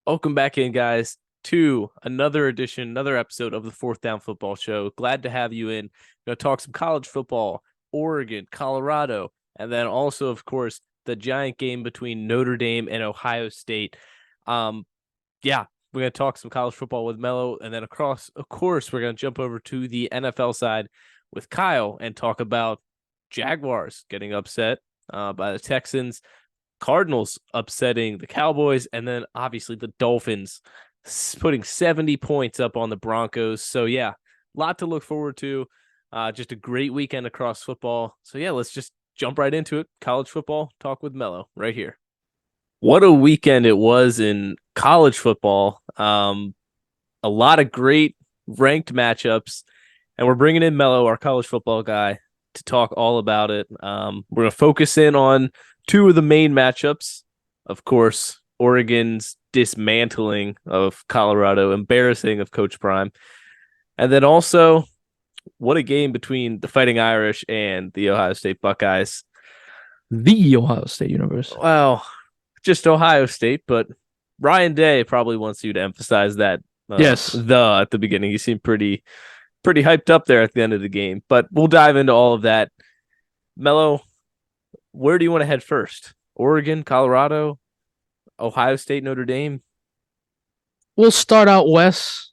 Welcome back in, guys, to another edition, another episode of the Fourth Down Football Show. Glad to have you in. Going to talk some college football, Oregon, Colorado, and then also, of course, the giant game between Notre Dame and Ohio State. Um, yeah, we're going to talk some college football with Mello, and then of course, we're going to jump over to the NFL side with Kyle and talk about Jaguars getting upset by the Texans, Cardinals upsetting the Cowboys, and then obviously the Dolphins putting 70 points up on the Broncos. So yeah, a lot to look forward to. Just a great weekend across football. So yeah, let's just jump right into it. College football talk with Mello right here. What a weekend it was in college football. A lot of great ranked matchups, and we're bringing in Mello, our college football guy, to talk all about it. We're going to focus in on two of the main matchups. Of course, Oregon's dismantling of Colorado, embarrassing of Coach Prime. And then also, what a game between the Fighting Irish and the Ohio State Buckeyes. The Ohio State University. Well, just Ohio State, but Ryan Day probably wants you to emphasize that Yes. at the beginning. He seemed pretty hyped up there at the end of the game. But we'll dive into all of that. Mello, where do you want to head first? Oregon, Colorado, Ohio State, Notre Dame? We'll start out west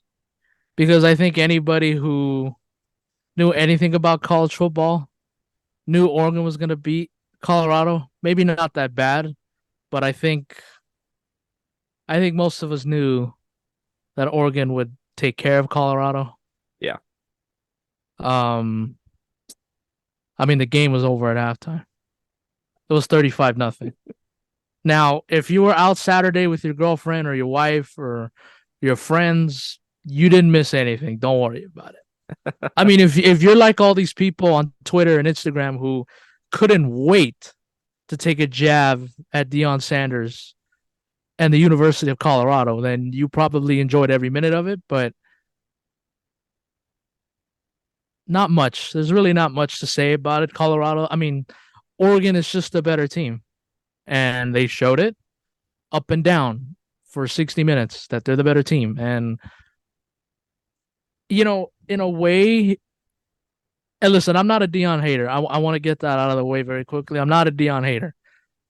because I think anybody who knew anything about college football knew Oregon was going to beat Colorado. Maybe not that bad, but I think most of us knew that Oregon would take care of Colorado. Yeah. Um I mean the game was over at halftime. It was 35-0. Now, if you were out Saturday with your girlfriend or your wife or your friends, you didn't miss anything. Don't worry about it. I mean, if you're like all these people on Twitter and Instagram who couldn't wait to take a jab at Deion Sanders and the University of Colorado, then you probably enjoyed every minute of it, but not much. There's really not much to say about it. Colorado, I mean, Oregon is just a better team, and they showed it up and down for 60 minutes that they're the better team. And, in a way, and listen, I'm not a Deion hater. I want to get that out of the way very quickly. I'm not a Deion hater.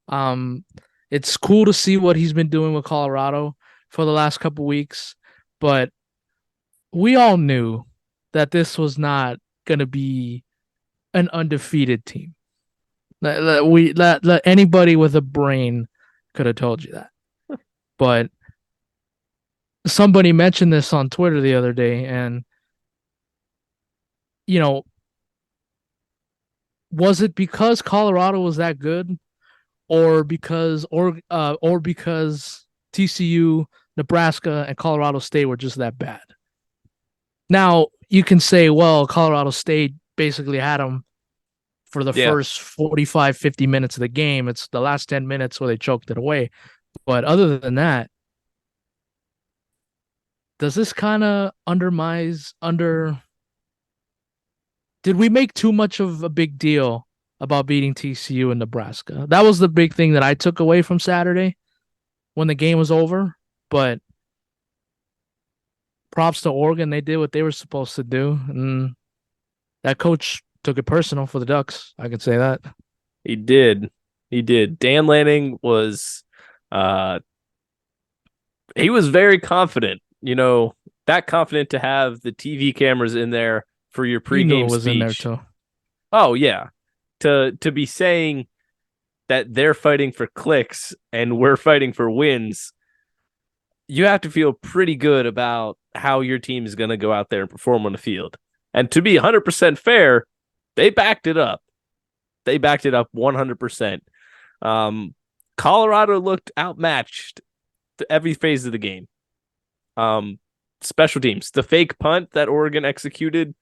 Um, it's cool to see what he's been doing with Colorado for the last couple weeks, but we all knew that this was not going to be an undefeated team. That anybody with a brain could have told you that. But somebody mentioned this on Twitter the other day, and you know, was it because Colorado was that good, or because TCU, Nebraska, and Colorado State were just that bad? Now you can say, well, Colorado State basically had them for the Yeah. first 45, 50 minutes of the game. It's the last 10 minutes where they choked it away. But other than that, does this kind of did we make too much of a big deal about beating TCU and Nebraska? That was the big thing that I took away from Saturday when the game was over. But props to Oregon. They did what they were supposed to do. And that coach took it personal for the Ducks. I can say that. He did. He did. Dan Lanning was he was very confident, that confident to have the TV cameras in there for your You knew pregame it was in there speech. too. Oh yeah. To be saying that they're fighting for clicks and we're fighting for wins, you have to feel pretty good about how your team is going to go out there and perform on the field. And to be 100% fair, they backed it up. They backed it up 100%. Colorado looked outmatched to every phase of the game. Special teams, the fake punt that Oregon executed,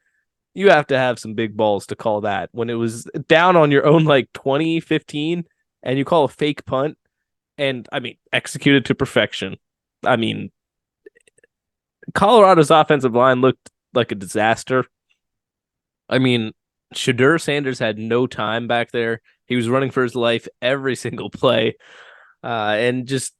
you have to have some big balls to call that. When it was down on your own, like 2015, and you call a fake punt, and I mean, executed to perfection. I mean, Colorado's offensive line looked like a disaster. I mean, Shadur Sanders had no time back there. He was running for his life every single play. And just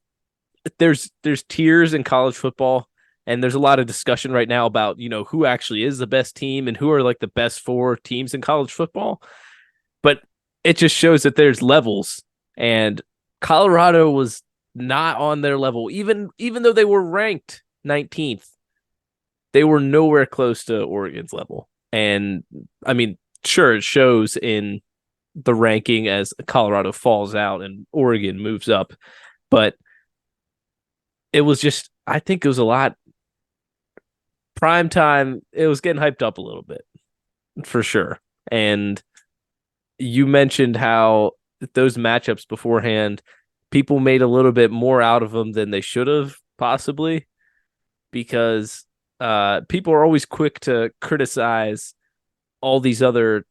there's tiers in college football, and there's a lot of discussion right now about who actually is the best team and who are like the best four teams in college football. But it just shows that there's levels, and Colorado was not on their level, even though they were ranked 19th. They were nowhere close to Oregon's level. And I mean, sure, it shows in the ranking as Colorado falls out and Oregon moves up, but it was just, I think it was a lot prime time. It was getting hyped up a little bit for sure. And you mentioned how those matchups beforehand, people made a little bit more out of them than they should have possibly, because people are always quick to criticize all these other,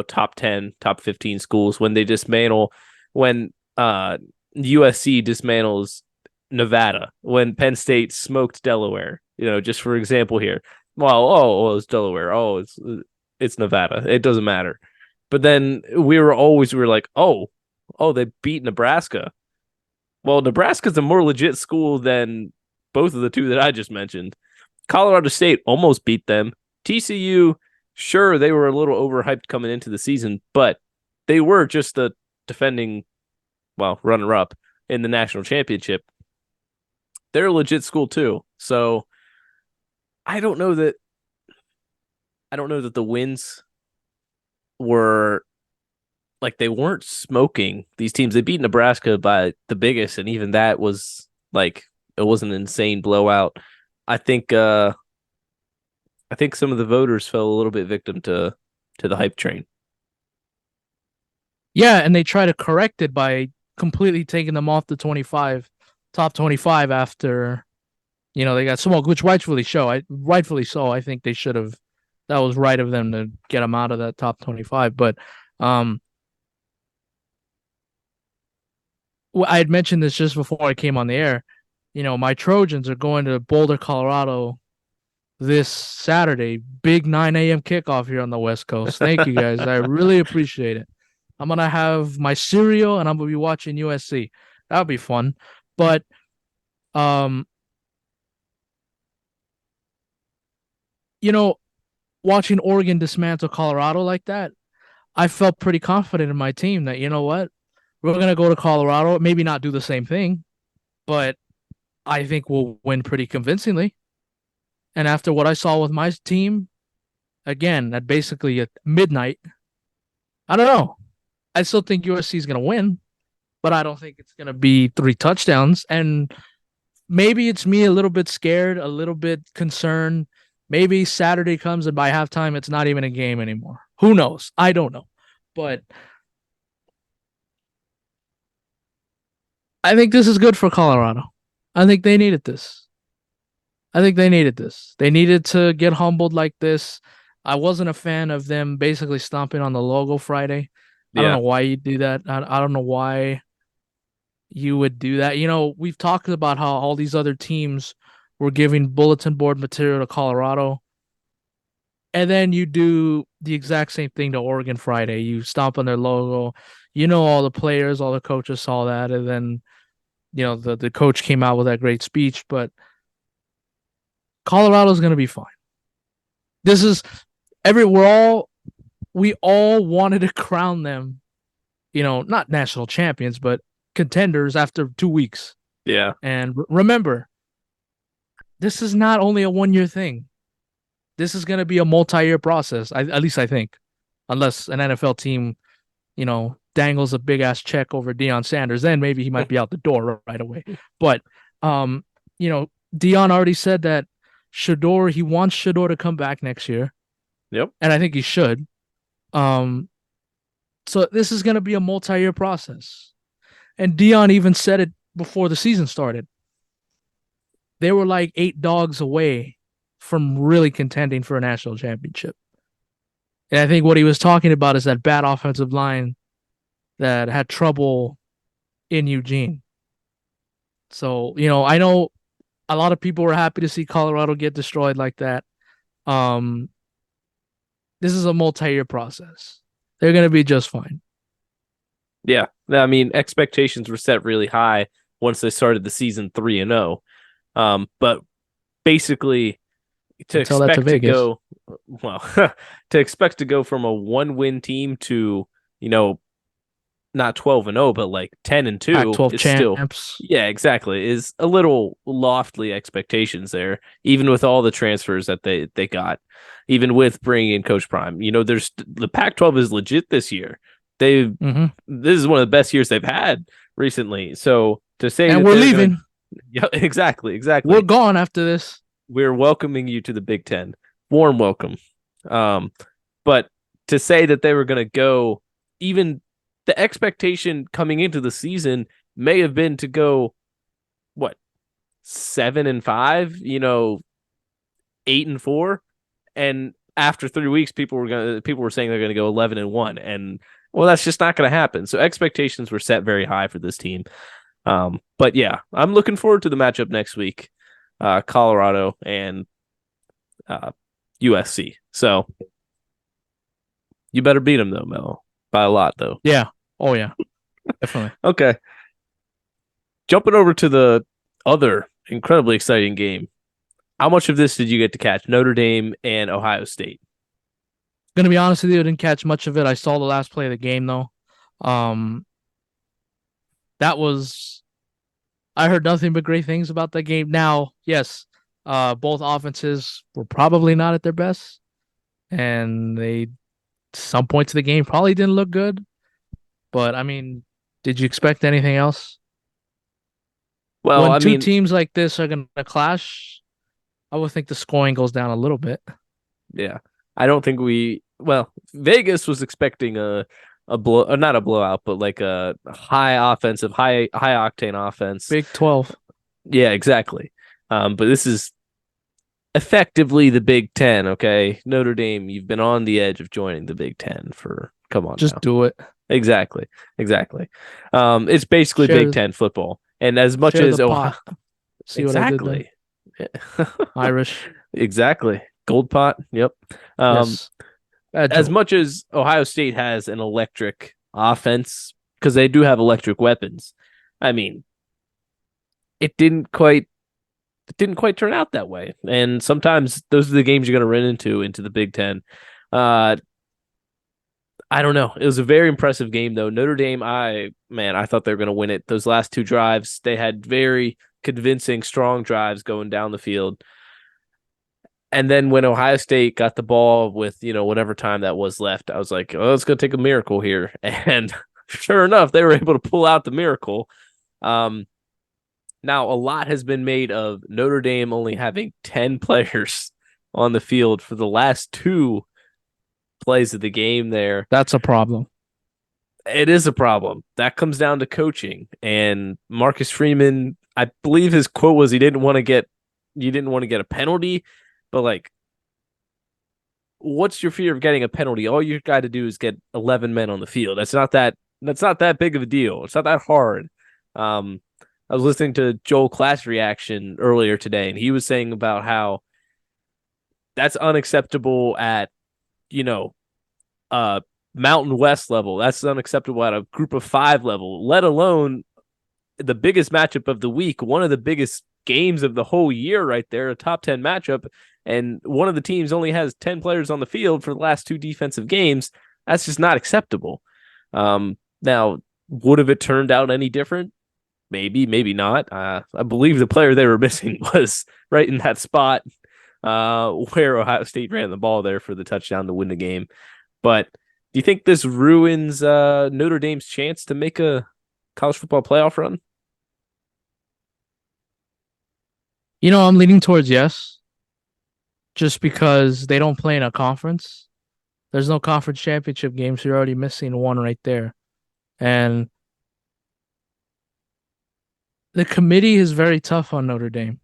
top 10, top 15 schools when they dismantle, when USC dismantles Nevada, when Penn State smoked Delaware, just for example here. Well, it's Delaware. Oh, it's Nevada. It doesn't matter. But then we were like, oh, they beat Nebraska. Well, Nebraska's a more legit school than both of the two that I just mentioned. Colorado State almost beat them. TCU, sure, they were a little overhyped coming into the season, but they were just the defending, runner-up in the national championship. They're a legit school too. So I don't know that the wins were like, they weren't smoking these teams. They beat Nebraska by the biggest, and even that was like, it was an insane blowout. I think some of the voters fell a little bit victim to the hype train. Yeah, and they try to correct it by completely taking them off the top 25 after, they got smoked, which rightfully so. I think they should have. That was right of them to get them out of that top 25. But I had mentioned this just before I came on the air. My Trojans are going to Boulder, Colorado this Saturday. Big 9 a.m. kickoff here on the West Coast. Thank you, guys. I really appreciate it. I'm going to have my cereal, and I'm going to be watching USC. That'll be fun. But watching Oregon dismantle Colorado like that, I felt pretty confident in my team that, what? We're going to go to Colorado, maybe not do the same thing, but I think we'll win pretty convincingly. And after what I saw with my team, again, at basically at midnight, I don't know. I still think USC is going to win, but I don't think it's going to be 3 touchdowns. And maybe it's me a little bit scared, a little bit concerned. Maybe Saturday comes and by halftime, it's not even a game anymore. Who knows? I don't know. But I think this is good for Colorado. I think they needed this. They needed to get humbled like this. I wasn't a fan of them basically stomping on the logo Friday. I don't know why you do that. I don't know why you would do that. We've talked about how all these other teams were giving bulletin board material to Colorado. And then you do the exact same thing to Oregon Friday. You stomp on their logo. All the players, all the coaches saw that. And then, the coach came out with that great speech. But Colorado's going to be fine. This is we all wanted to crown them, not national champions, but contenders after 2 weeks. Yeah. And remember, this is not only a 1-year thing. This is going to be a multi-year process. At least I think, unless an NFL team, dangles a big ass check over Deion Sanders, then maybe he might be out the door right away. But, Deion already said that he wants Shedeur to come back next year. Yep. And I think he should. So this is going to be a multi-year process. And Deion even said it before the season started. They were like 8 dogs away from really contending for a national championship. And I think what he was talking about is that bad offensive line that had trouble in Eugene. So, I know a lot of people were happy to see Colorado get destroyed like that. This is a multi-year process. They're going to be just fine. Yeah. I mean, expectations were set really high once they started the season 3-0. But basically, to Tell that to expect to Vegas. go, well, to expect to go from a 1-win team to, you know, not 12-0, but like 10-2 Pac-12 is still, champs. yeah, exactly, is a little lofty expectations there, even with all the transfers that they got, even with bringing in Coach Prime. There's the Pac-12 is legit this year. Hmm. This is one of the best years they've had recently. So to say And that we're they're gonna, leaving. yeah, exactly, We're exactly. gone after this. We're welcoming you to the Big Ten. Warm welcome. Um, but to say that they were going to go, even the expectation coming into the season may have been to go, what, 7-5, 8-4, and after 3 weeks, people were saying they're going to go 11-1, and well, that's just not going to happen. So expectations were set very high for this team. But yeah, I'm looking forward to the matchup next week, Colorado and USC. So you better beat them though, Mel, by a lot though. Yeah. Oh yeah. Definitely. Okay, jumping over to the other incredibly exciting game. How much of this did you get to catch? Notre Dame and Ohio State. Gonna be honest with you, I didn't catch much of it. I saw the last play of the game though. Um, that was I heard nothing but great things about that game. Now, yes, both offenses were probably not at their best, and they some points of the game probably didn't look good. But I mean, did you expect anything else? Well, When I two mean, teams like this are gonna clash, I would think the scoring goes down a little bit. yeah, I don't think well, Vegas was expecting a blow, not a blowout, but like a high offensive, high octane offense. Big 12. Yeah, exactly. But this is effectively the Big Ten. Okay, Notre Dame, you've been on the edge of joining the Big Ten for, come on Just now. do it. Exactly, exactly. It's basically Big Share Ten football, and as much share the as Ohio, pot. See what I did there? exactly, Irish. exactly, gold pot. Yep. Um, Yes. Bad as joke. much as Ohio State has an electric offense, because they do have electric weapons. I mean, it didn't quite turn out that way. And sometimes those are the games you're going to run into the Big Ten. Uh, I don't know. It was a very impressive game, though. Notre Dame, I thought they were going to win it. Those last two drives, they had very convincing, strong drives going down the field. And then when Ohio State got the ball with, whatever time that was left, I was like, oh, it's going to take a miracle here. And sure enough, they were able to pull out the miracle. Um, Now, a lot has been made of Notre Dame only having 10 players on the field for the last two plays of the game there. That's a problem. It is a problem. That comes down to coaching. And Marcus Freeman, I believe his quote was you didn't want to get a penalty, but like, what's your fear of getting a penalty? All you got to do is get 11 men on the field. That's not that big of a deal. It's not that hard. I was listening to Joel Klatt's reaction earlier today, and he was saying about how that's unacceptable at, you know, Mountain West level. That's unacceptable at a group of five level, let alone the biggest matchup of the week, one of the biggest games of the whole year right there, a top 10 matchup. And one of the teams only has 10 players on the field for the last two defensive games. That's just not acceptable. Now, would have it turned out any different? Maybe, maybe not. I believe the player they were missing was right in that spot where Ohio State ran the ball there for the touchdown to win the game. But do you think this ruins Notre Dame's chance to make a college football playoff run? I'm leaning towards yes, just because they don't play in a conference. There's no conference championship game, so you're already missing one right there. And the committee is very tough on Notre Dame.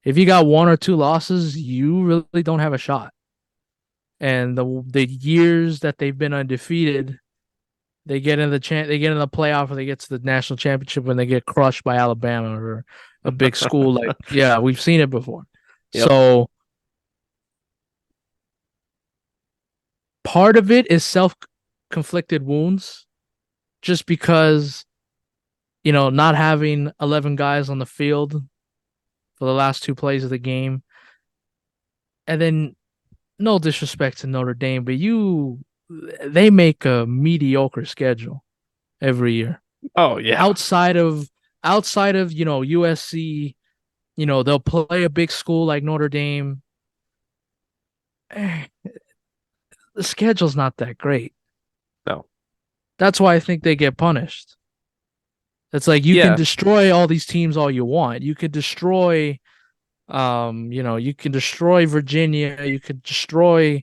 If you got one or two losses, you really don't have a shot. And the years that they've been undefeated, they get in the playoff, or they get to the national championship when they get crushed by Alabama or a big school. Like, yeah, we've seen it before. Yep. So part of it is self-conflicted wounds, just because not having 11 guys on the field for the last two plays of the game. And then, no disrespect to Notre Dame, but they make a mediocre schedule every year. Oh yeah. Outside of USC, they'll play a big school like Notre Dame. The schedule's not that great. No. That's why I think they get punished. It's like you can Yeah. destroy all these teams all you want. You could destroy you can destroy Virginia, you could destroy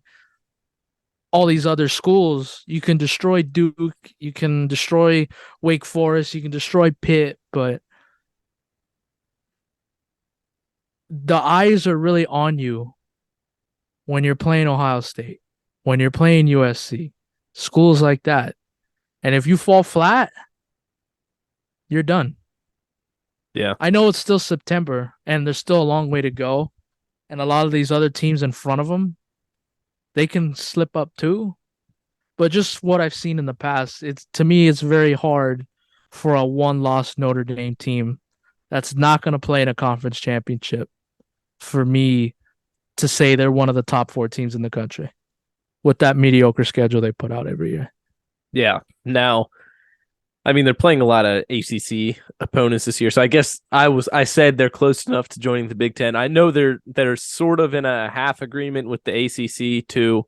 all these other schools. You can destroy Duke, you can destroy Wake Forest, you can destroy Pitt, but the eyes are really on you when you're playing Ohio State, when you're playing USC, schools like that. And if you fall flat, you're done. Yeah. I know it's still September and there's still a long way to go. And a lot of these other teams in front of them, they can slip up too. But just what I've seen in the past, to me, it's very hard for a one-loss Notre Dame team that's not going to play in a conference championship for me to say they're one of the top four teams in the country with that mediocre schedule they put out every year. Yeah. Now, I mean, they're playing a lot of ACC opponents this year, so I guess I said they're close enough to joining the Big Ten. I know they're sort of in a half agreement with the ACC too.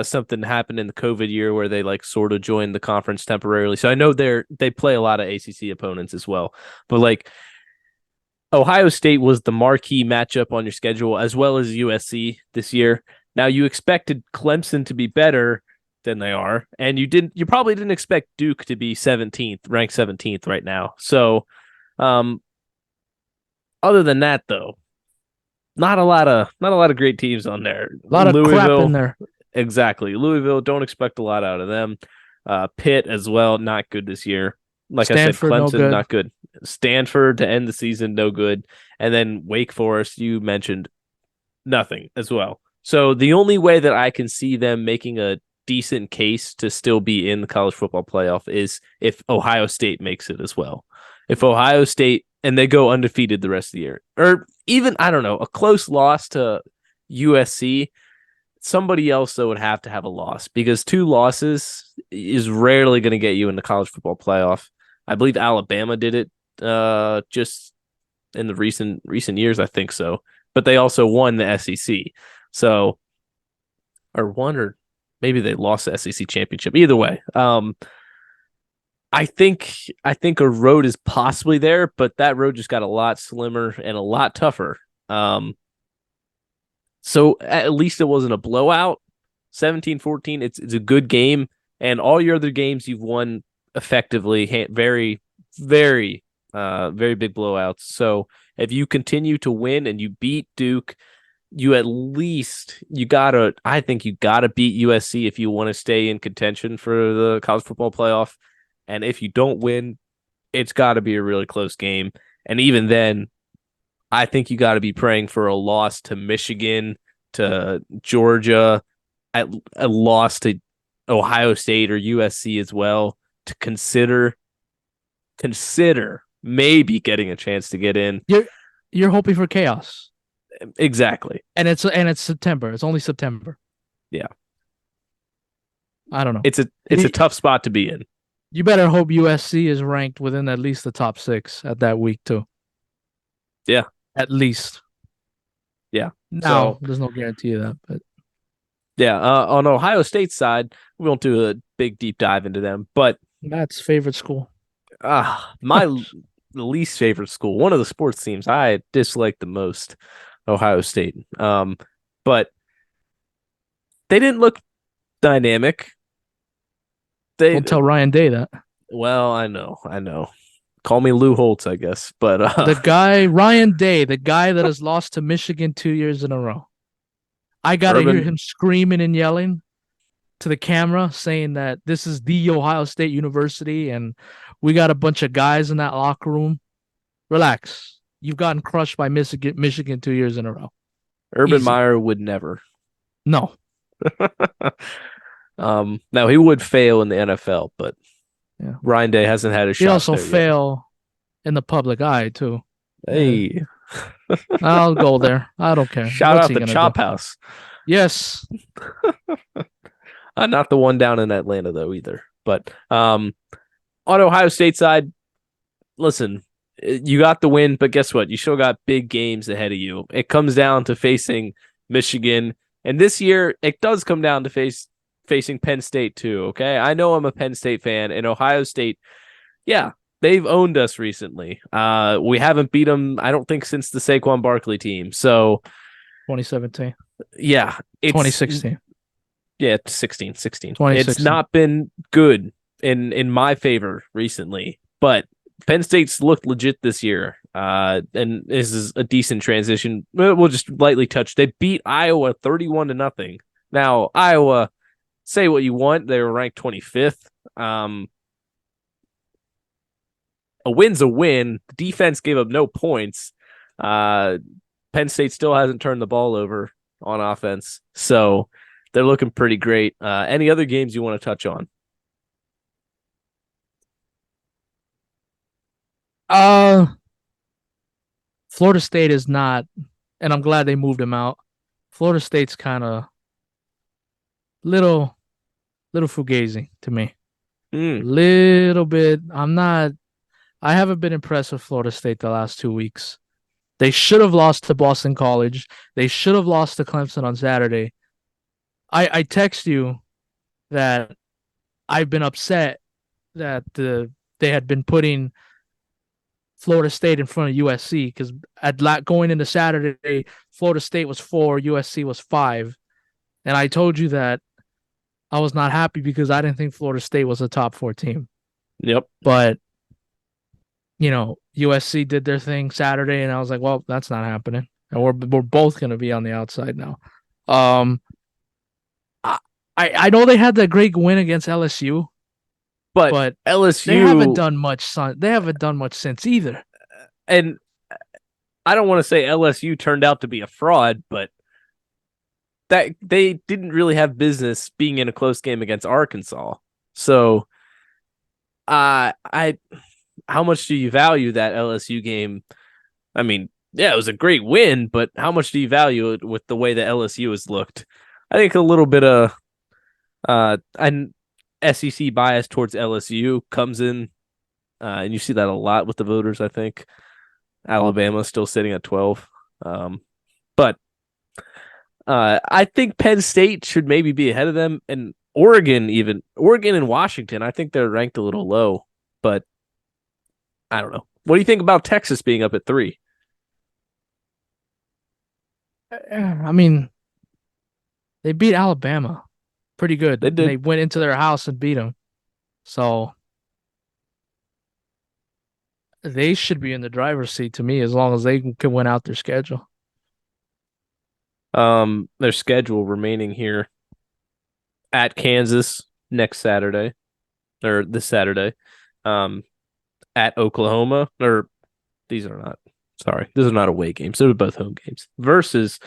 Something happened in the COVID year where they like sort of joined the conference temporarily. So I know they play a lot of ACC opponents as well. But like Ohio State was the marquee matchup on your schedule as well as USC this year. Now you expected Clemson to be better than they are, and you probably didn't expect Duke to be 17th, ranked 17th right now. So other than that though, not a lot of great teams on there. A lot of crap in there. Exactly. Louisville, don't expect a lot out of them. Pitt as well, not good this year. Like Stanford, I said, no Clemson, good. not good. Stanford to end the season, no good. And then Wake Forest, you mentioned, nothing as well. So the only way that I can see them making a decent case to still be in the college football playoff is if Ohio State makes it as well. If Ohio State and they go undefeated the rest of the year, or even, I don't know, a close loss to USC, somebody else though would have to have a loss because two losses is rarely going to get you in the college football playoff. I believe Alabama did it just in the recent years, I think so. But they also won the SEC. So or maybe they lost the SEC championship. Either way, I think a road is possibly there, but that road just got a lot slimmer and a lot tougher. So at least it wasn't a blowout. 17-14, it's a good game, and all your other games you've won effectively, very, very, very big blowouts. So if you continue to win and you beat Duke, I think you gotta beat USC if you want to stay in contention for the college football playoff. And if you don't win, it's got to be a really close game. And even then, I think you got to be praying for a loss to Michigan, to Georgia, a loss to Ohio State or USC as well to consider maybe getting a chance to get in. You're hoping for chaos. Exactly. And it's September. It's only September. Yeah. I don't know. It's a tough spot to be in. You better hope USC is ranked within at least the top 6 at that week too. Yeah. At least. Yeah. Now, there's no guarantee of that, but yeah, on Ohio State's side, we won't do a big deep dive into them, but Matt's favorite school. My least favorite school, one of the sports teams I dislike the most, Ohio State. But they didn't look dynamic. Don't tell Ryan Day that. Well, I know. Call me Lou Holtz, I guess. But the guy, Ryan Day, the guy that has lost to Michigan 2 years in a row. I got to hear him screaming and yelling to the camera saying that this is the Ohio State University and we got a bunch of guys in that locker room. Relax. You've gotten crushed by Michigan 2 years in a row. Urban Meyer would never. No. Now he would fail in the NFL, but Yeah. Ryan Day hasn't had a He shot also there yet. fail in the public eye too. Yeah. Hey, I'll go there. I don't care. shout What's out he the gonna do? Chop House. Yes. Not the one down in Atlanta though either. But on Ohio State side, listen, you got the win, but guess what? You still got big games ahead of you. It comes down to facing Michigan, and this year it does come down to facing Penn State too. Okay, I know I'm a Penn State fan, and Ohio State, yeah, they've owned us recently. We haven't beat them, I don't think, since the Saquon Barkley team. So 2017. yeah, it's 2016. yeah, 16. It's 2016. not been good in my favor recently, but Penn State's looked legit this year. And this is a decent transition. We'll just lightly touch. They beat Iowa 31-0. Now, Iowa, say what you want, they were ranked 25th. A win's a win. The defense gave up no points. Penn State still hasn't turned the ball over on offense. So they're looking pretty great. Any other games you want to touch on? Florida State is not, and I'm glad they moved him out. Florida State's kind of little, little fugazi to me. Little bit. I haven't been impressed with Florida State the last 2 weeks. They should have lost to Boston College. They should have lost to Clemson on Saturday. I text you that I've been upset that they had been putting Florida State in front of USC because going into Saturday, Florida State was 4, USC was 5. And I told you that I was not happy because I didn't think Florida State was a top 4 team. Yep. But, USC did their thing Saturday, and I was like, well, that's not happening. And we're both going to be on the outside now. I know they had that great win against LSU, but LSU, they haven't done much. They haven't done much since either. And I don't want to say LSU turned out to be a fraud, but that they didn't really have business being in a close game against Arkansas. So, how much do you value that LSU game? I mean, yeah, it was a great win, but how much do you value it with the way that LSU has looked? I think a little bit of an SEC bias towards LSU comes in, and you see that a lot with the voters, I think. Alabama's still sitting at 12. But I think Penn State should maybe be ahead of them, and Oregon and Washington, I think they're ranked a little low, but I don't know. What do you think about Texas being up at 3? I mean, they beat Alabama pretty good. They did. They went into their house and beat them. So they should be in the driver's seat to me as long as they can win out their schedule. Their schedule remaining here at Kansas next Saturday, or this Saturday. At Oklahoma, or these are not away games. They're both home games versus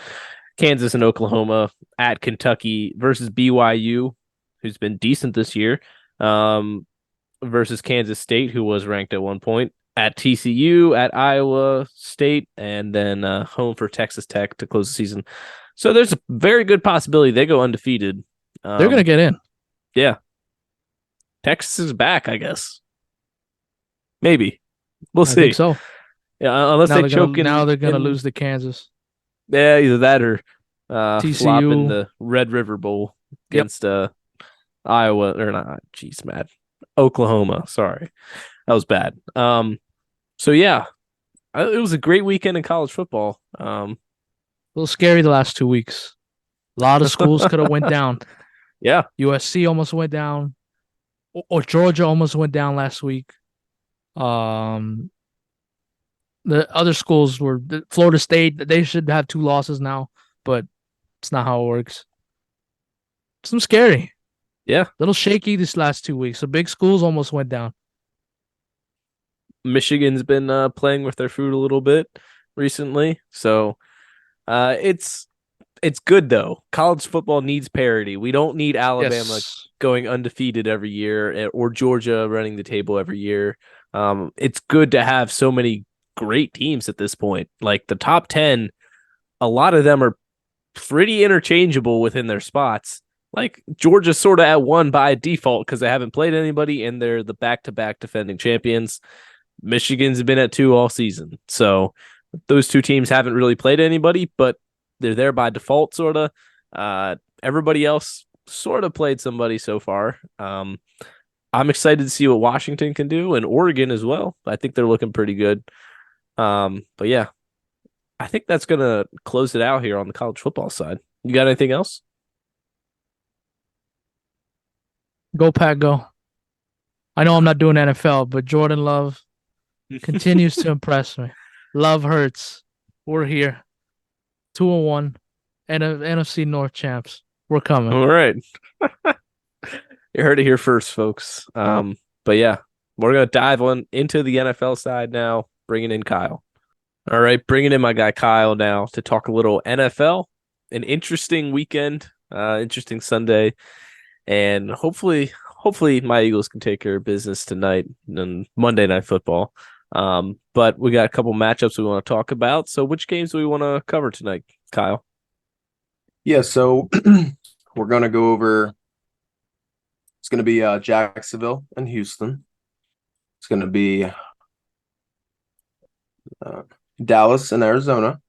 Kansas and Oklahoma, at Kentucky versus BYU, who's been decent this year, versus Kansas State, who was ranked at one point, at TCU, at Iowa State, and then home for Texas Tech to close the season. So there's a very good possibility they go undefeated. They're going to get in. Yeah. Texas is back, I guess. Maybe. We'll see. I think so. Yeah, unless they choke in. Now they're going to lose to Kansas. Yeah, either that or TCU. flop in the Red River Bowl against Iowa, or not. Jeez, mad. Oklahoma. Sorry. That was bad. So yeah, it was a great weekend in college football. A little scary the last 2 weeks. A lot of schools could have went down. Yeah. USC almost went down. Or Georgia almost went down last week. The other schools were Florida State. They should have 2 losses now, but it's not how it works. Some scary. Yeah. A little shaky this last 2 weeks. The big schools almost went down. Michigan's been playing with their food a little bit recently. So it's it's good though. College football needs parity. We don't need Alabama Yes. going undefeated every year or Georgia running the table every year. It's good to have so many great teams at this point. Like the top 10, a lot of them are pretty interchangeable within their spots. Like Georgia's sort of at one by default because they haven't played anybody and they're the back-to-back defending champions. Michigan's been at 2 all season. So those two teams haven't really played anybody, but they're there by default, sort of. Everybody else sort of played somebody so far. I'm excited to see what Washington can do and Oregon as well. I think they're looking pretty good. But yeah, I think that's going to close it out here on the college football side. You got anything else? Go Pack, go. I know I'm not doing NFL, but Jordan Love continues to impress me. Love hurts. We're here. 2-1 and NFC North champs. We're coming. All right. You heard it here first, folks. But yeah, we're going to dive on into the NFL side now, bringing in Kyle. All right, bringing in my guy Kyle now to talk a little NFL. An interesting weekend, interesting Sunday, and hopefully my Eagles can take care of business tonight and Monday Night Football. But we got a couple matchups we want to talk about. So which games do we want to cover tonight, Kyle? Yeah, so we're going to go over. It's going to be Jacksonville and Houston. It's going to be Dallas and Arizona.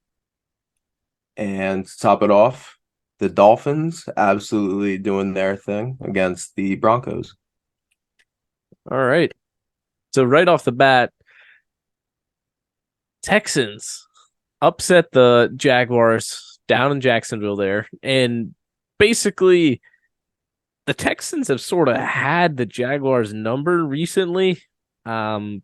And to top it off, the Dolphins absolutely doing their thing against the Broncos. All right. So right off the bat, Texans upset the Jaguars down in Jacksonville there. And basically, the Texans have sort of had the Jaguars number recently. They've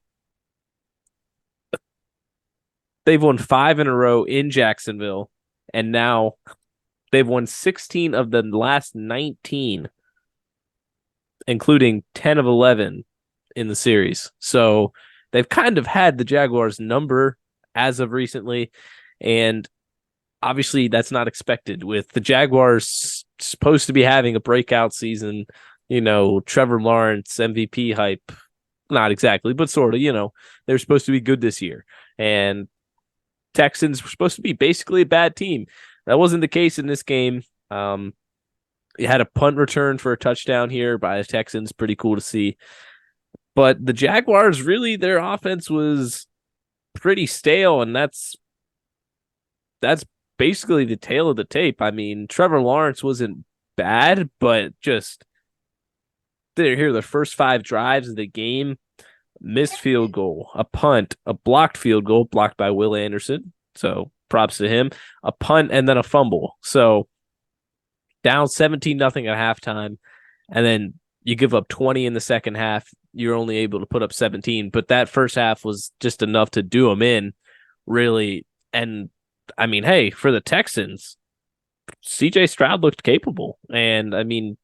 won 5 in a row in Jacksonville, and now they've won 16 of the last 19, including 10 of 11 in the series. So they've kind of had the Jaguars number as of recently, and obviously that's not expected with the Jaguars supposed to be having a breakout season, Trevor Lawrence MVP hype. Not exactly, but sort of, they're supposed to be good this year. And Texans were supposed to be basically a bad team. That wasn't the case in this game. You had a punt return for a touchdown here by the Texans. Pretty cool to see. But the Jaguars, really, their offense was pretty stale, and that's basically the tail of the tape. I mean, Trevor Lawrence wasn't bad, but just the first 5 drives of the game, missed field goal, a punt, a blocked field goal, blocked by Will Anderson. So props to him, a punt, and then a fumble. So down 17-0 at halftime, and then you give up 20 in the second half. You're only able to put up 17, but that first half was just enough to do them in, really. And I mean, hey, for the Texans, CJ Stroud looked capable. And I mean,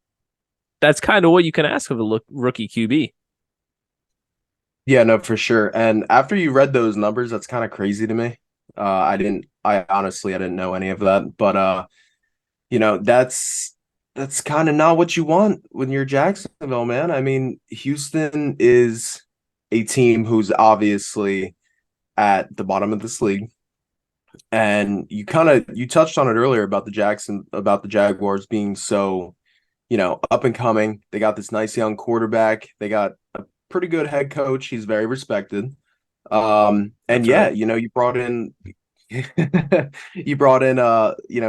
that's kind of what you can ask of a rookie QB. Yeah, no, for sure. And after you read those numbers, that's kind of crazy to me. I honestly didn't know any of that, but that's kind of not what you want when you're Jacksonville, man. I mean, Houston is a team who's obviously at the bottom of this league. And you touched on it earlier about the Jaguars being so, up and coming. They got this nice young quarterback. They got a pretty good head coach. He's very respected. And That's yeah, right. you brought in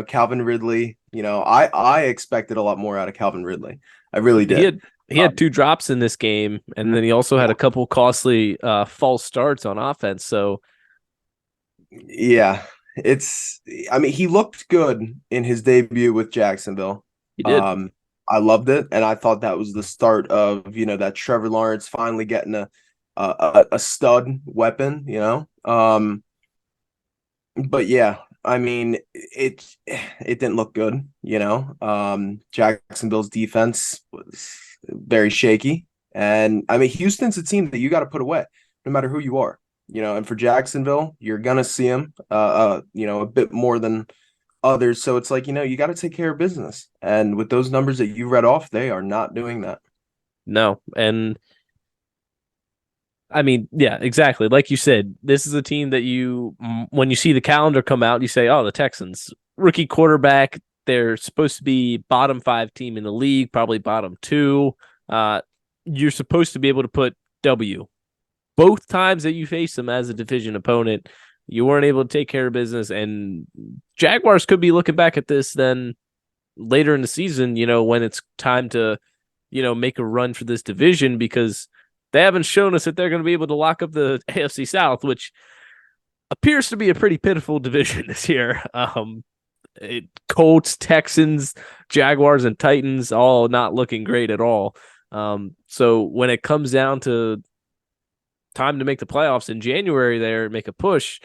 Calvin Ridley. I expected a lot more out of Calvin Ridley. I really did. He had 2 drops in this game, and then he also had a couple costly false starts on offense. So Yeah, I mean, he looked good in his debut with Jacksonville. he did. I loved it, and I thought that was the start of, that Trevor Lawrence finally getting a stud weapon, But yeah, I mean, it didn't look good, Jacksonville's defense was very shaky, and I mean, Houston's a team that you got to put away, no matter who you are. And for Jacksonville, you're gonna see him, a bit more than others. So it's like, you got to take care of business. And with those numbers that you read off, they are not doing that. No. And I mean, yeah, exactly. Like you said, this is a team that when you see the calendar come out, you say, oh, the Texans, rookie quarterback, they're supposed to be bottom 5 team in the league, probably bottom 2. You're supposed to be able to put W. Both times that you face them as a division opponent, you weren't able to take care of business. And Jaguars could be looking back at this then later in the season, when it's time to, make a run for this division, because they haven't shown us that they're going to be able to lock up the AFC South, which appears to be a pretty pitiful division this year. Colts, Texans, Jaguars, and Titans all not looking great at all. So when it comes down to time to make the playoffs in January there, make a push,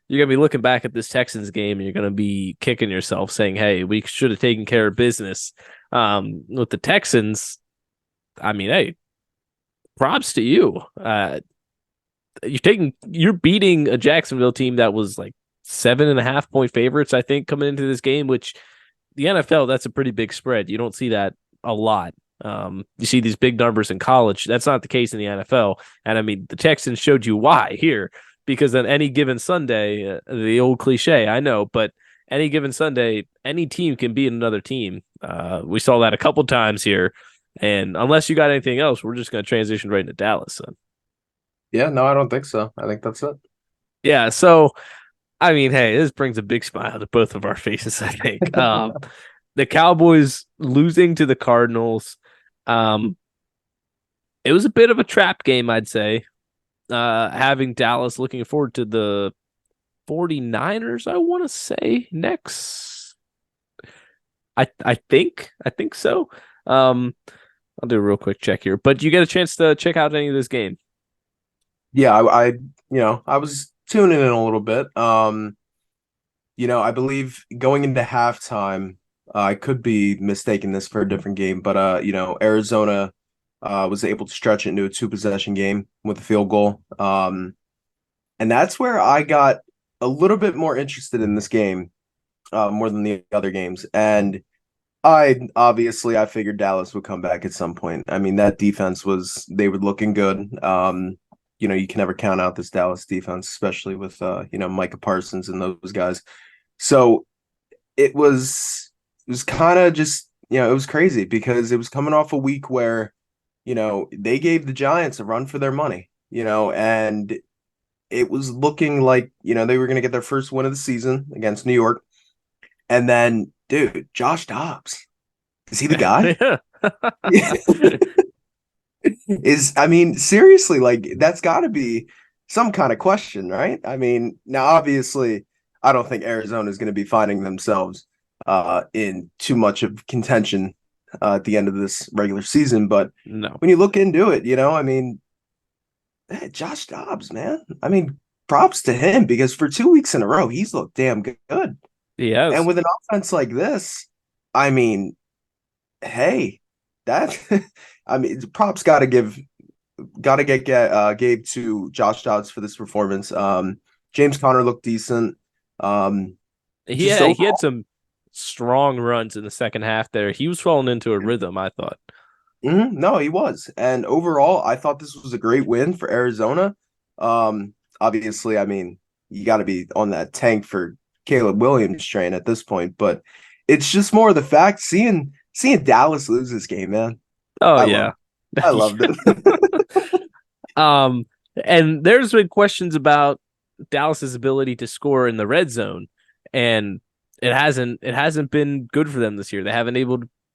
you're going to be looking back at this Texans game and you're going to be kicking yourself saying, hey, we should have taken care of business. With the Texans, I mean, hey, props to you. You're beating a Jacksonville team that was like 7.5 point favorites, I think, coming into this game, which the NFL, that's a pretty big spread. You don't see that a lot. You see these big numbers in college. That's not the case in the NFL. And I mean, the Texans showed you why here, because on any given Sunday, the old cliche, I know, but any given Sunday, any team can beat another team. We saw that a couple times here. And unless you got anything else, we're just going to transition right into Dallas. So. Yeah, no, I don't think so. I think that's it. Yeah, so, I mean, hey, this brings a big smile to both of our faces, I think. The Cowboys losing to the Cardinals, it was a bit of a trap game, I'd say. Having Dallas looking forward to the 49ers, I want to say, next. I think so. I'll do a real quick check here. But you get a chance to check out any of this game? Yeah, I was tuning in a little bit. I believe going into halftime, I could be mistaking this for a different game, but Arizona was able to stretch it into a 2-possession game with a field goal. And that's where I got a little bit more interested in this game, more than the other games. And I figured Dallas would come back at some point. I mean, that defense they were looking good. You can never count out this Dallas defense, especially with Micah Parsons and those guys. So it was kind of just, it was crazy because it was coming off a week where, they gave the Giants a run for their money, and it was looking like, they were going to get their first win of the season against New York. And then, dude, Josh Dobbs, is he the guy? Seriously, like, that's got to be some kind of question, right? I mean, now, obviously, I don't think Arizona is going to be finding themselves in too much of contention at the end of this regular season. But no, when you look into it, Josh Dobbs, man. I mean, props to him because for 2 weeks in a row, he's looked damn good. Yes. And with an offense like this, I mean, hey, that props got to get Gabe to Josh Dobbs for this performance. James Conner looked decent. He had some strong runs in the second half there. He was falling into a rhythm, I thought. No, he was. And overall, I thought this was a great win for Arizona. Obviously, I mean, you got to be on that tank for Caleb Williams train at this point, but it's just more of the fact seeing Dallas lose this game, man. Oh, I loved it. And there's been questions about Dallas's ability to score in the red zone, and it hasn't been good for them this year. They haven't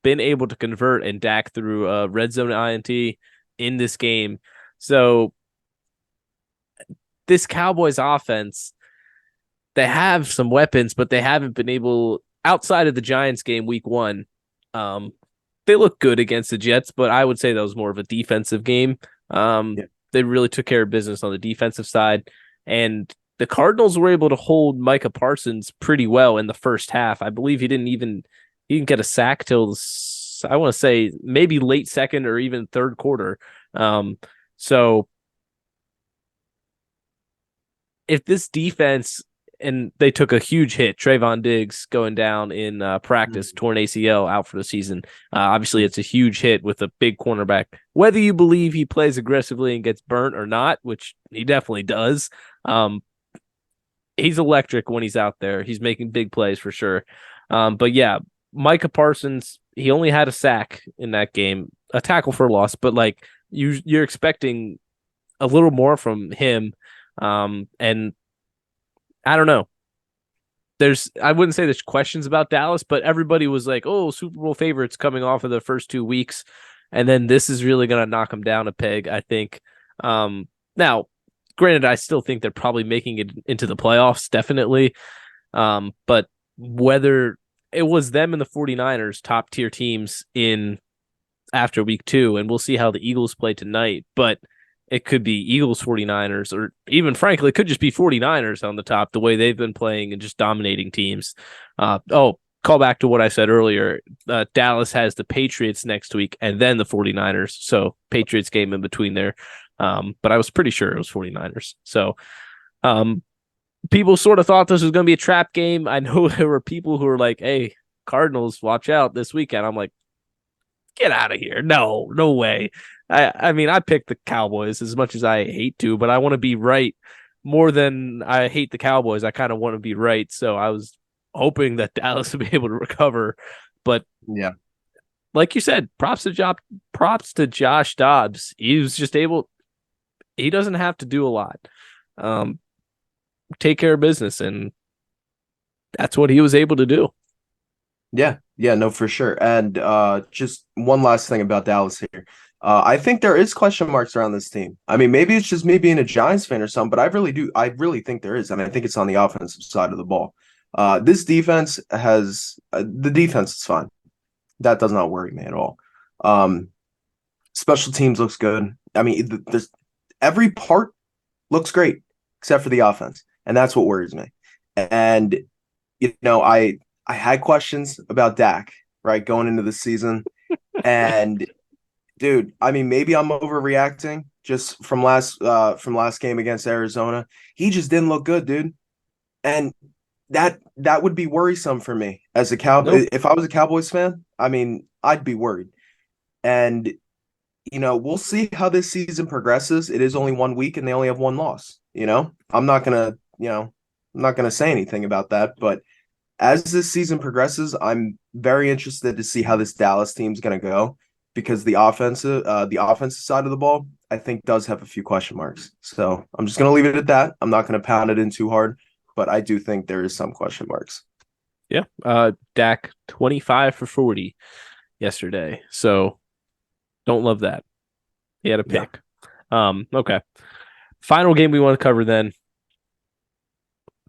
been able to convert, and Dak threw a red zone INT in this game. So this Cowboys offense, they have some weapons, but they haven't been able, outside of the Giants game week 1. They look good against the Jets, but I would say that was more of a defensive game. They really took care of business on the defensive side, and the Cardinals were able to hold Micah Parsons pretty well in the first half. I believe he didn't get a sack till I want to say maybe late second or even third quarter. So if this defense and they took a huge hit. Trayvon Diggs going down in practice, torn ACL, out for the season. Obviously, it's a huge hit with a big cornerback. Whether you believe he plays aggressively and gets burnt or not, which he definitely does, he's electric when he's out there. He's making big plays for sure. But yeah, Micah Parsons, he only had a sack in that game, a tackle for a loss, but like you're expecting a little more from him. And I don't know. I wouldn't say there's questions about Dallas, but everybody was like, oh, Super Bowl favorites coming off of the first 2 weeks. And then this is really going to knock them down a peg, I think. Now, granted, I still think they're probably making it into the playoffs, definitely. But whether it was them and the 49ers, top tier teams after week 2, and we'll see how the Eagles play tonight, but it could be Eagles 49ers, or even frankly, it could just be 49ers on the top, the way they've been playing and just dominating teams. Call back to what I said earlier. Dallas has the Patriots next week and then the 49ers. So Patriots game in between there. But I was pretty sure it was 49ers. So people sort of thought this was going to be a trap game. I know there were people who were like, hey, Cardinals, watch out this weekend. I'm like, get out of here. No way. I mean, I picked the Cowboys as much as I hate to, but I want to be right more than I hate the Cowboys. I kind of want to be right. So I was hoping that Dallas would be able to recover. But yeah, like you said, props to Josh Dobbs. He was just he doesn't have to do a lot. Take care of business, and that's what he was able to do. Yeah, no, for sure. And just one last thing about Dallas here. I think there is question marks around this team. I mean, maybe it's just me being a Giants fan or something, but I really think there is, and I think it's on the offensive side of the ball. This defense the defense is fine. That does not worry me at all. Special teams looks good. I mean, there's every part looks great except for the offense, and that's what worries me. And I had questions about Dak, right, going into the season. And dude, I mean, maybe I'm overreacting just from last game against Arizona. He just didn't look good, dude. And that would be worrisome for me as a Cowboy. Nope. If I was a Cowboys fan, I mean, I'd be worried. And we'll see how this season progresses. It is only 1 week and they only have one loss. I'm not gonna say anything about that, but as this season progresses, I'm very interested to see how this Dallas team's going to go, because the offensive side of the ball, I think, does have a few question marks. So I'm just going to leave it at that. I'm not going to pound it in too hard, but I do think there is some question marks. Yeah. Dak 25 for 40 yesterday. So don't love that. He had a pick. Yeah. Okay. Final game we want to cover then.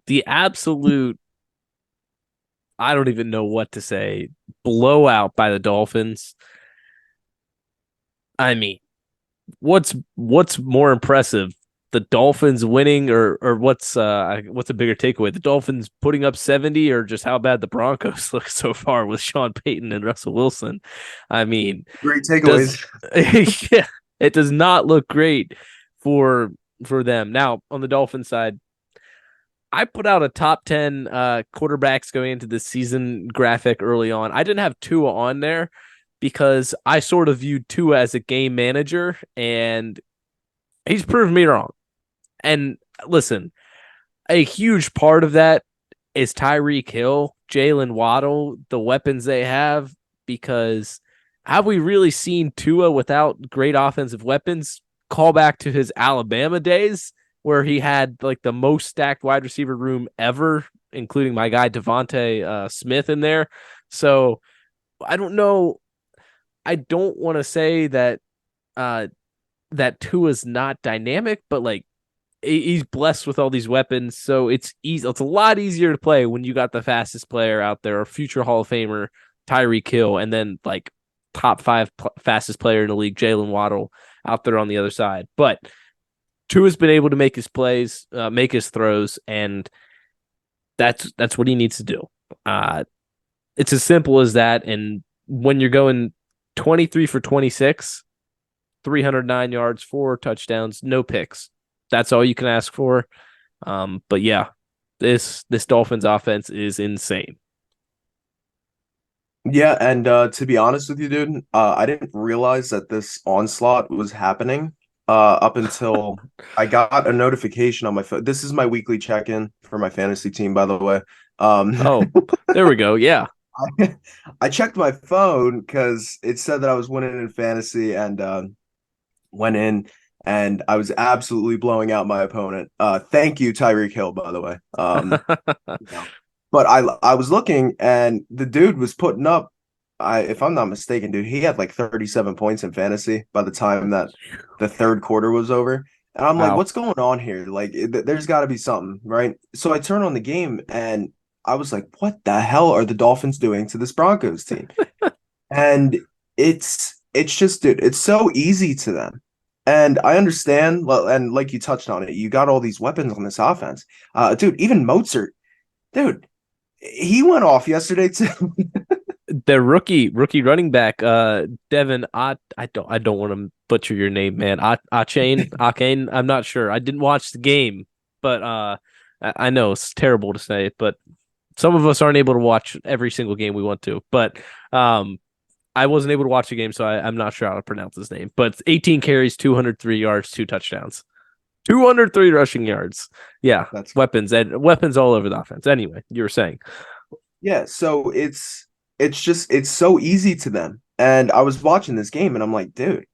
The absolute, I don't even know what to say, blowout by the Dolphins. I mean, what's more impressive, the Dolphins winning, or what's a bigger takeaway? The Dolphins putting up 70, or just how bad the Broncos look so far with Sean Payton and Russell Wilson? I mean, great takeaways. Yeah, it does not look great for them. Now, on the Dolphins side, I put out a top 10 quarterbacks going into this season graphic early on. I didn't have Tua on there because I sort of viewed Tua as a game manager, and he's proven me wrong. And listen, a huge part of that is Tyreek Hill, Jalen Waddle, the weapons they have, because have we really seen Tua without great offensive weapons? Call back to his Alabama days, where he had like the most stacked wide receiver room ever, including my guy Devontae Smith in there. So I don't know. I don't want to say that that Tua's not dynamic, but like he's blessed with all these weapons. So it's easy. It's a lot easier to play when you got the fastest player out there, or future Hall of Famer Tyreek Hill, and then like top 5 fastest player in the league, Jalen Waddle, out there on the other side. But Tua's been able to make his plays, make his throws, and that's what he needs to do. It's as simple as that. And when you're going 23 for 26, 309 yards, 4 touchdowns, no picks, that's all you can ask for. But yeah, This Dolphins offense is insane. Yeah, and to be honest with you, dude, I didn't realize that this onslaught was happening up until I got a notification on my phone. This is my weekly check-in for my fantasy team, by the way. Oh, there we go. Yeah. I checked my phone because it said that I was winning in fantasy and went in and I was absolutely blowing out my opponent. Thank you, Tyreek Hill, by the way. Yeah. But I was looking and the dude was putting up, if I'm not mistaken, dude, he had like 37 points in fantasy by the time that the third quarter was over. And I'm like, Wow. what's going on here? Like, there's got to be something, right? So I turn on the game and I was like, what the hell are the Dolphins doing to this Broncos team? And it's just, dude, it's so easy to them. And I understand, and like you touched on it, you got all these weapons on this offense. Dude, even Mozart, dude, he went off yesterday too. The rookie running back, Devin, I don't want to butcher your name, man. Achane. I'm not sure. I didn't watch the game, but I know it's terrible to say it, but some of us aren't able to watch every single game we want to. But I wasn't able to watch the game, so I'm not sure how to pronounce his name. But 18 carries, 203 yards, 2 touchdowns, 203 rushing yards. Yeah, That's weapons all over the offense. Anyway, you were saying. Yeah, so it's so easy to them. And I was watching this game and I'm like, dude,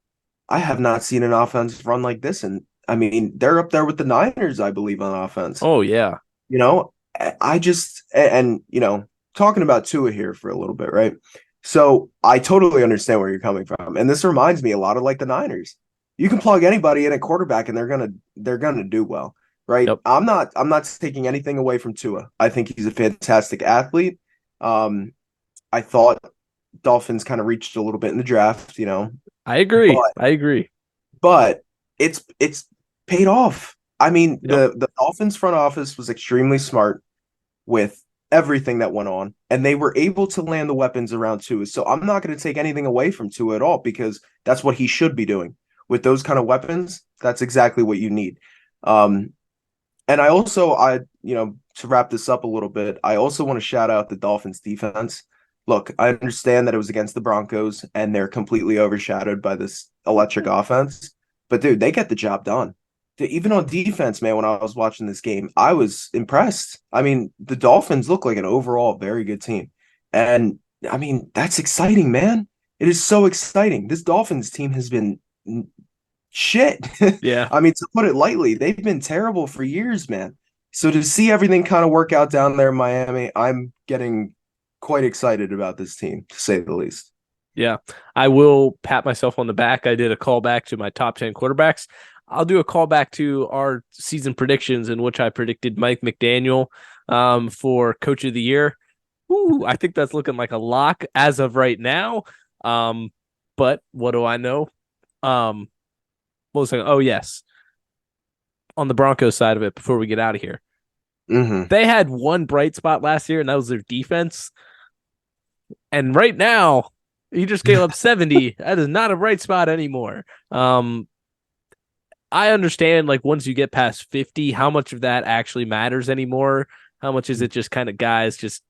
I have not seen an offense run like this. And I mean, they're up there with the Niners, I believe, on offense. Oh yeah. You know, I just and you know, talking about Tua here for a little bit, right? So I totally understand where you're coming from. And this reminds me a lot of like the Niners. You can plug anybody in at quarterback and they're gonna do well, right? Yep. I'm not taking anything away from Tua. I think he's a fantastic athlete. I thought Dolphins kind of reached a little bit in the draft, you know. I agree. But, I agree. but it's paid off. I mean, Yep. the Dolphins front office was extremely smart with everything that went on, and they were able to land the weapons around Tua. So I'm not going to take anything away from Tua at all because that's what he should be doing. With those kind of weapons, that's exactly what you need. And to wrap this up a little bit, I also want to shout out the Dolphins defense. Look, I understand that it was against the Broncos and they're completely overshadowed by this electric offense. But dude, they get the job done. Even on defense, man, when I was watching this game, I was impressed. I mean, the Dolphins look like an overall very good team. And I mean, that's exciting, man. It is so exciting. This Dolphins team has been shit. Yeah. I mean, to put it lightly, they've been terrible for years, man. So to see everything kind of work out down there in Miami, I'm getting quite excited about this team, to say the least. Yeah. I will pat myself on the back. I did a callback to my top 10 quarterbacks. I'll do a callback to our season predictions in which I predicted Mike McDaniel for Coach of the Year. Ooh, I think that's looking like a lock as of right now. But what do I know? What was I? Oh, yes. On the Broncos side of it, before we get out of here, they had one bright spot last year, and that was their defense. And right now, he just gave up 70. That is not a bright spot anymore. I understand, like, once you get past 50, how much of that actually matters anymore. How much is it just kind of guys just,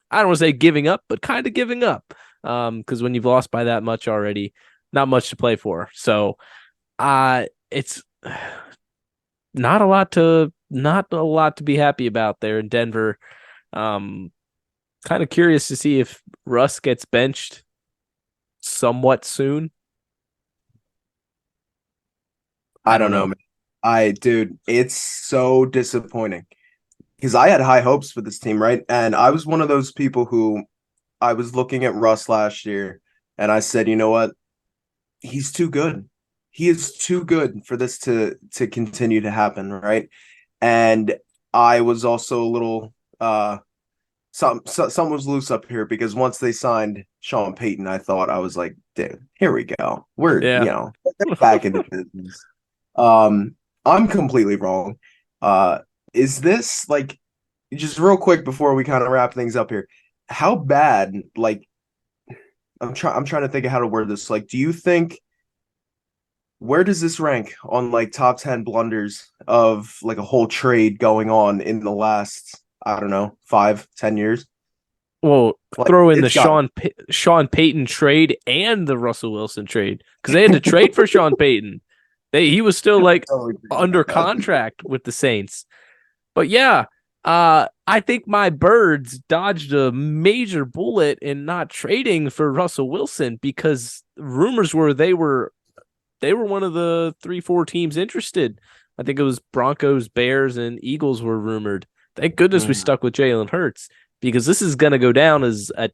I don't want to say giving up, but kind of giving up. Because when you've lost by that much already, not much to play for. So it's not a lot to be happy about there in Denver. Kind of curious to see if Russ gets benched somewhat soon. I don't know, man. Dude, it's so disappointing because I had high hopes for this team, right? And I was one of those people who I was looking at Russ last year and I said, you know what? He's too good. He is too good for this to continue to happen, right? And I was also a little something was loose up here because once they signed Sean Payton, I thought I was like, dude, here we go. We're back into business. I'm completely wrong. Is this like just real quick before we kind of wrap things up here? How bad? Like, I'm trying to think of how to word this. Like, do you think where does this rank on like top 10 blunders of like a whole trade going on in the last I don't know, 5-10 years. Well, Like throw in the it's got Sean Payton trade and the Russell Wilson trade because they had to trade for Sean Payton. He was still like totally agree under about that. contract with the Saints. But yeah, I think my Birds dodged a major bullet in not trading for Russell Wilson because rumors were they were one of the 3-4 teams interested. I think it was Broncos, Bears, and Eagles were rumored. Thank goodness we stuck with Jalen Hurts because this is going to go down as an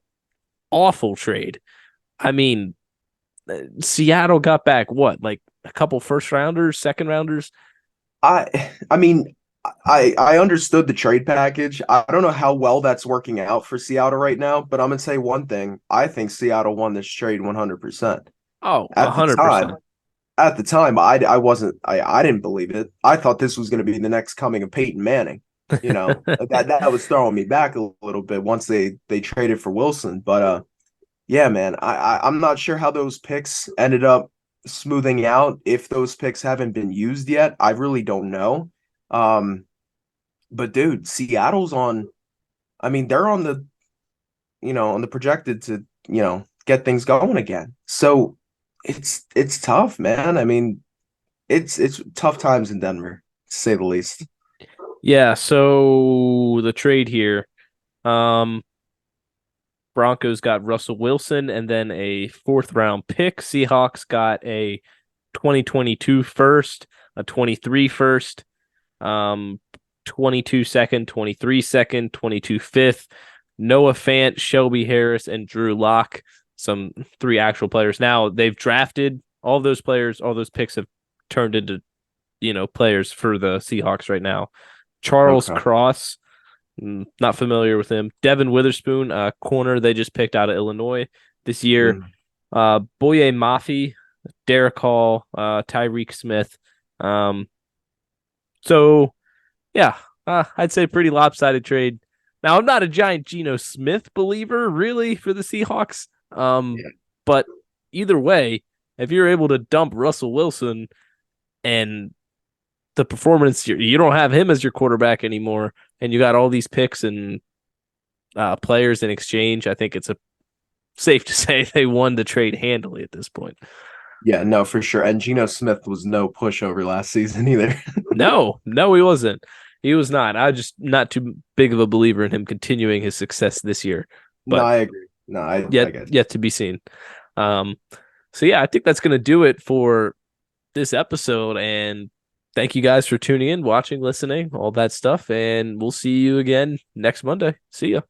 awful trade. I mean, Seattle got back what, like a couple first rounders, second rounders? I mean, I understood the trade package. I don't know how well that's working out for Seattle right now, but I'm gonna say one thing. I think Seattle won this trade 100%. Oh, At the 100%. time, I didn't believe it. I thought this was gonna be the next coming of Peyton Manning. You know, that was throwing me back a little bit once they traded for Wilson. But yeah, man, I'm not sure how those picks ended up smoothing out. If those picks haven't been used yet, I really don't know. But dude, Seattle's on. I mean, they're on the, on the projected to, get things going again. So it's tough, man. I mean, it's tough times in Denver, to say the least. Yeah, so the trade here, Broncos got Russell Wilson and then a 4th-round pick. Seahawks got a 2022 first, a 23 first, 22 second, 23 second, 22 fifth, Noah Fant, Shelby Harris, and Drew Lock, some 3 actual players. Now they've drafted all those players, all those picks have turned into, players for the Seahawks right now. Charles Cross, not familiar with him. Devin Witherspoon, corner they just picked out of Illinois this year. Boye Mafi, Derek Hall, Tyreek Smith. So, yeah, I'd say pretty lopsided trade. Now, I'm not a giant Geno Smith believer, really, for the Seahawks. But either way, if you're able to dump Russell Wilson and the performance, you don't have him as your quarterback anymore, and you got all these picks and players in exchange, I think it's safe to say they won the trade handily at this point. Yeah, no, for sure. And Geno Smith was no pushover last season either. No, he wasn't. He was not. I'm just not too big of a believer in him continuing his success this year. But no, I agree. No, I get it. Yet to be seen. So yeah, I think that's going to do it for this episode. And thank you guys for tuning in, watching, listening, all that stuff. And we'll see you again next Monday. See ya.